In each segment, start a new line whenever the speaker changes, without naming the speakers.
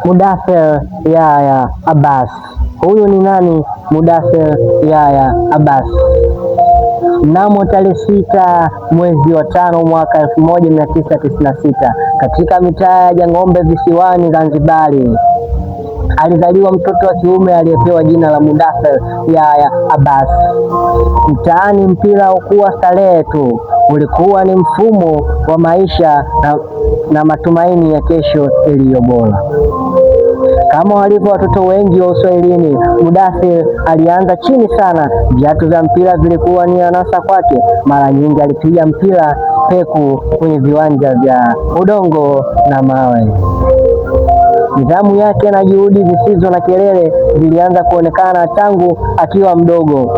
Mudathir Yahya Abbas. Huyu ni nani? Mudathir Yahya Abbas. Mnamo tarehe 6 mwezi wa 5 mwaka 1996 katika mitaa ya Jang'ombe visiwani Zanzibari alizaliwa mtoto wa kiume aliyepewa jina la Mudathir Yahya Abbas. Mtaani mpira haukuwa starehe tu, ulikuwa ni mfumo wa maisha na matumaini ya kesho iliyo bora. Kama walivyo watoto wengi wa Uswahilini, Mudathir alianza chini sana. Viatu vya mpira vilikuwa ni anasa kwake. Mara nyingi alipiga mpira peku kwenye viwanja vya udongo na mawe. Nidhamu yake na juhudi zisizo na kelele zilianza kuonekana tangu akiwa mdogo.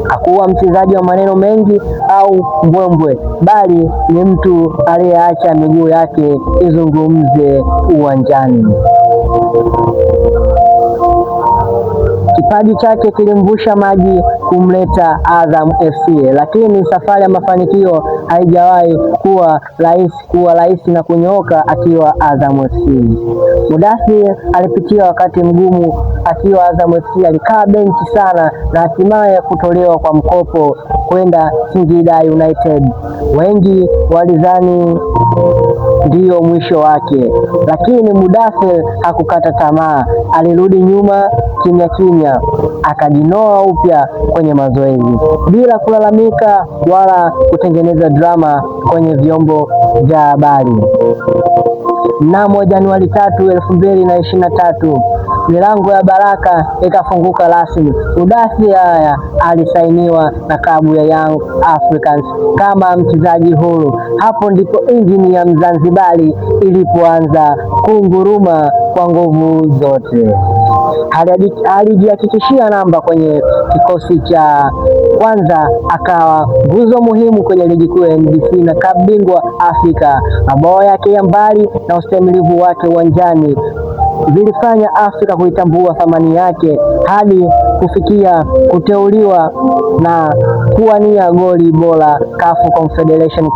Hakuwa mchezaji wa maneno mengi au mbwembwe, bali ni mtu aliyeacha miguu yake izungumze uwanjani. Kipaji chake kilimvusha maji kumleta Azam FC, lakini safari ya mafanikio haijawahi kuwa rahisi na kunyooka akiwa Azam FC. Mudathir alipitia wakati mgumu akiwa Azam FC. Alikaa benchi sana na hatimaye kutolewa kwa mkopo kwenda Singida United. Wengi walidhani ndiyo mwisho wake, lakini Mudathir hakukata tamaa. Alirudi nyuma kimya kimya, akajinoa upya kwenye mazoezi bila kulalamika wala kutengeneza drama kwenye vyombo vya habari. Mnamo Januari 3, 2023 milango ya baraka ikafunguka rasmi. Mudathir Yahya alisainiwa na klabu ya Young Africans kama mchezaji huru. Hapo ndipo injini ya Mzanzibari ilipoanza kunguruma kwa nguvu zote. Alijihakikishia namba kwenye kikosi cha kwanza, akawa nguzo muhimu kwenye ligi kuu ya NBC na klabu bingwa Afrika. Mabao yake ya mbali na ustahimilivu wake uwanjani vilifanya Afrika kuitambua thamani yake hadi kufikia kuteuliwa na kuwania goli bora CAF Confederation Cup.